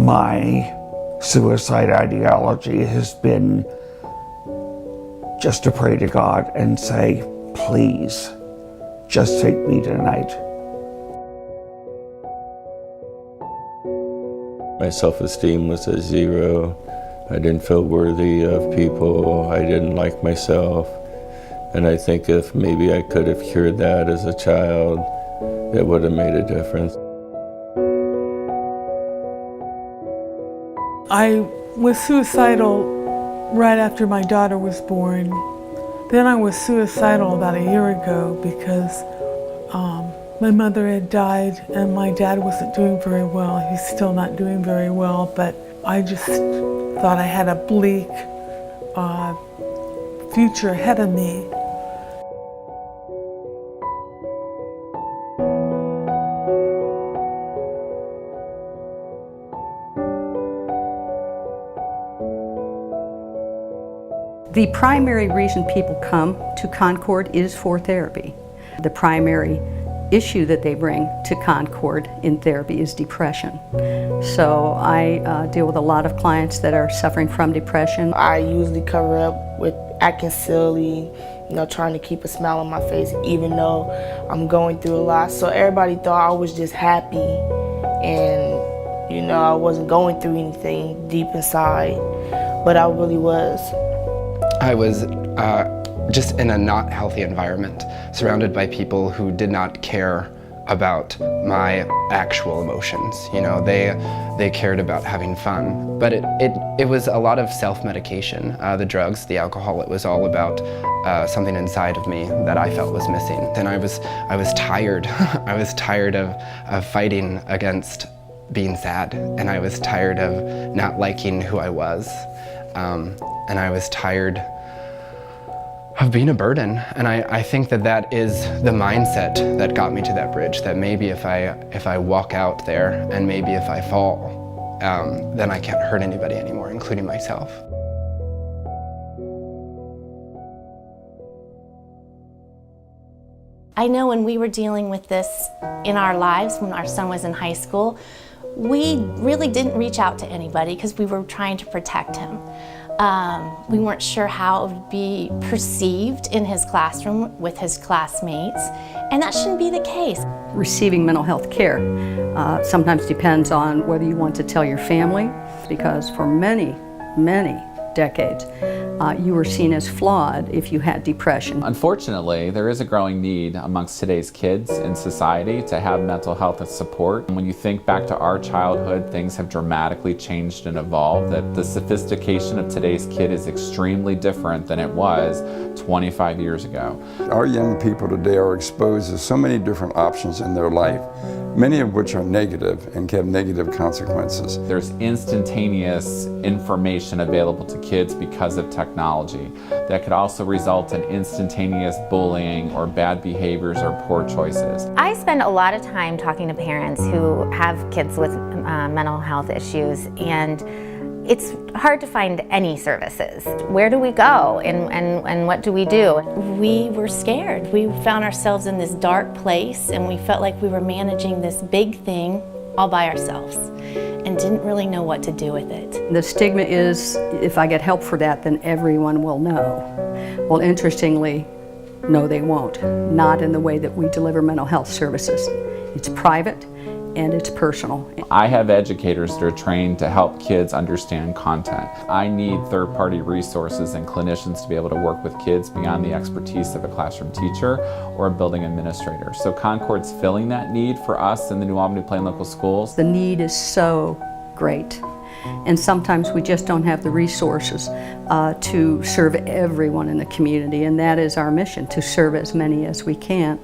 My suicide ideology has been just to pray to God and say, please, just take me tonight. My self-esteem was at zero. I didn't feel worthy of people. I didn't like myself. And I think if maybe I could have cured that as a child, it would have made a difference. I was suicidal right after my daughter was born. Then I was suicidal about a year ago because my mother had died and my dad wasn't doing very well. He's still not doing very well, but I just thought I had a bleak future ahead of me. The primary reason people come to Concord is for therapy. The primary issue that they bring to Concord in therapy is depression. So I deal with a lot of clients that are suffering from depression. I usually cover up with acting silly, trying to keep a smile on my face even though I'm going through a lot. So everybody thought I was just happy and I wasn't going through anything deep inside, but I really was. I was just in a not healthy environment, surrounded by people who did not care about my actual emotions. They cared about having fun, but it was a lot of self-medication. The drugs, the alcohol, it was all about something inside of me that I felt was missing. Then I was tired. I was tired of fighting against being sad, and I was tired of not liking who I was. And I was tired of being a burden. And I think that is the mindset that got me to that bridge, that maybe if I walk out there and maybe if I fall, then I can't hurt anybody anymore, including myself. I know when we were dealing with this in our lives, when our son was in high school, we really didn't reach out to anybody because we were trying to protect him. We weren't sure how it would be perceived in his classroom with his classmates, and that shouldn't be the case. Receiving mental health care sometimes depends on whether you want to tell your family, because for many, many decades, you were seen as flawed if you had depression. Unfortunately, there is a growing need amongst today's kids in society to have mental health support. When you think back to our childhood, things have dramatically changed and evolved, that the sophistication of today's kid is extremely different than it was 25 years ago. Our young people today are exposed to so many different options in their life, many of which are negative and have negative consequences. There's instantaneous information available to kids because of technology that could also result in instantaneous bullying or bad behaviors or poor choices. I spend a lot of time talking to parents who have kids with mental health issues, and it's hard to find any services. Where do we go and what do we do? We were scared. We found ourselves in this dark place and we felt like we were managing this big thing all by ourselves and didn't really know what to do with it. The stigma is, if I get help for that, then everyone will know. Well, interestingly, no, they won't. Not in the way that we deliver mental health services. It's private and it's personal. I have educators that are trained to help kids understand content. I need third-party resources and clinicians to be able to work with kids beyond the expertise of a classroom teacher or a building administrator. So Concord's filling that need for us in the New Albany Plain Local Schools. The need is so great, and sometimes we just don't have the resources to serve everyone in the community, and that is our mission, to serve as many as we can.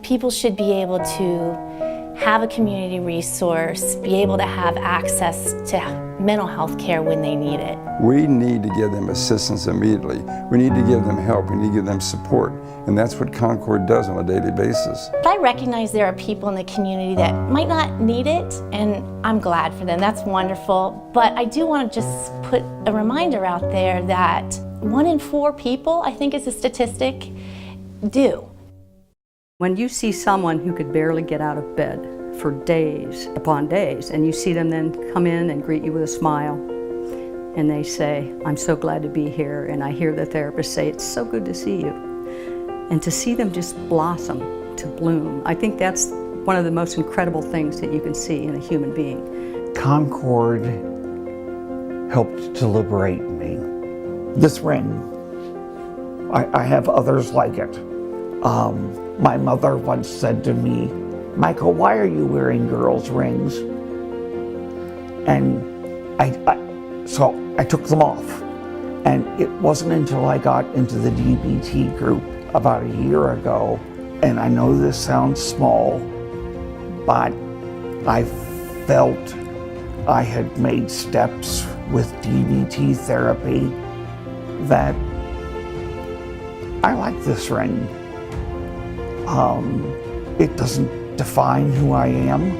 People should be able to have a community resource, be able to have access to mental health care when they need it. We need to give them assistance immediately. We need to give them help. We need to give them support. And that's what Concord does on a daily basis. But I recognize there are people in the community that might not need it, and I'm glad for them. That's wonderful. But I do want to just put a reminder out there that 1 in 4 people, I think is a statistic, do. When you see someone who could barely get out of bed for days upon days, and you see them then come in and greet you with a smile, and they say, "I'm so glad to be here," and I hear the therapist say, "It's so good to see you." And to see them just blossom, to bloom, I think that's one of the most incredible things that you can see in a human being. Concord helped to liberate me. This ring, I have others like it. My mother once said to me, "Michael, why are you wearing girls' rings?" And so I took them off. And it wasn't until I got into the DBT group about a year ago, and I know this sounds small, but I felt I had made steps with DBT therapy that I like this ring. It doesn't define who I am,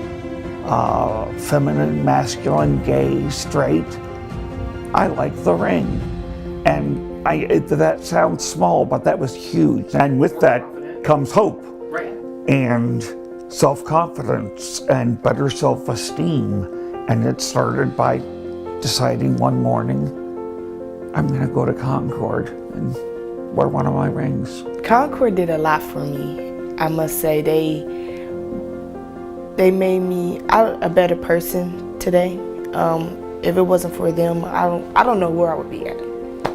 feminine, masculine, gay, straight. I like the ring. And that sounds small, but that was huge. And with that comes hope and self-confidence and better self-esteem. And it started by deciding one morning, I'm gonna go to Concord and wear one of my rings. Concord did a lot for me. I must say, they made me a better person today. If it wasn't for them, I don't know where I would be at,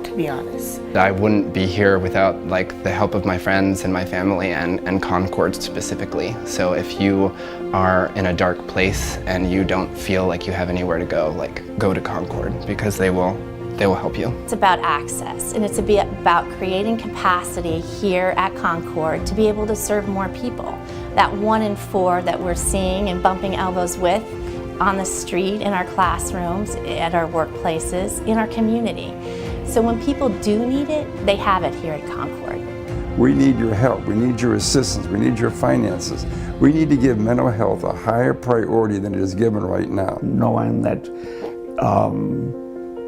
to be honest. I wouldn't be here without the help of my friends and my family and Concord specifically. So if you are in a dark place and you don't feel like you have anywhere to go, go to Concord, because they will help you. It's about access, and it's about creating capacity here at Concord to be able to serve more people. That 1 in 4 that we're seeing and bumping elbows with on the street, in our classrooms, at our workplaces, in our community. So when people do need it, they have it here at Concord. We need your help. We need your assistance. We need your finances. We need to give mental health a higher priority than it is given right now. Knowing that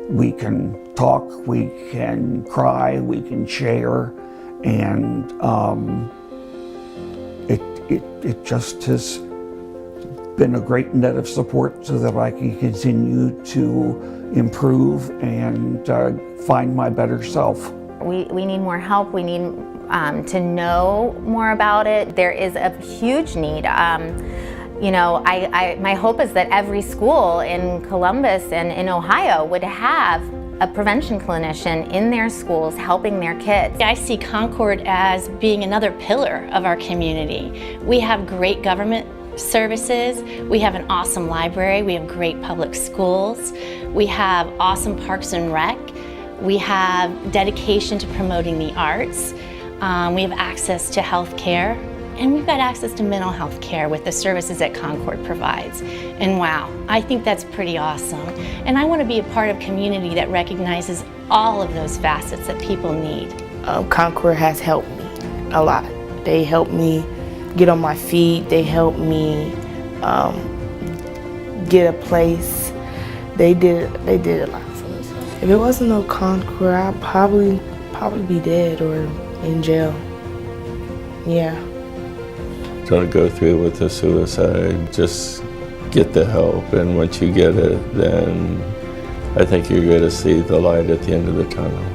we can talk, we can cry, we can share, and it just has been a great net of support so that I can continue to improve and find my better self. We need more help. We need to know more about it. There is a huge need. My hope is that every school in Columbus and in Ohio would have a prevention clinician in their schools helping their kids. I see Concord as being another pillar of our community. We have great government services, we have an awesome library, we have great public schools, we have awesome parks and rec, we have dedication to promoting the arts, we have access to health care, and we've got access to mental health care with the services that Concord provides. And wow, I think that's pretty awesome. And I want to be a part of a community that recognizes all of those facets that people need. Concord has helped me a lot. They helped me get on my feet. They helped me get a place. They did a lot for me. If it wasn't no Concord, I'd probably be dead or in jail. Yeah. Don't go through with a suicide. Just get the help, and once you get it, then I think you're going to see the light at the end of the tunnel.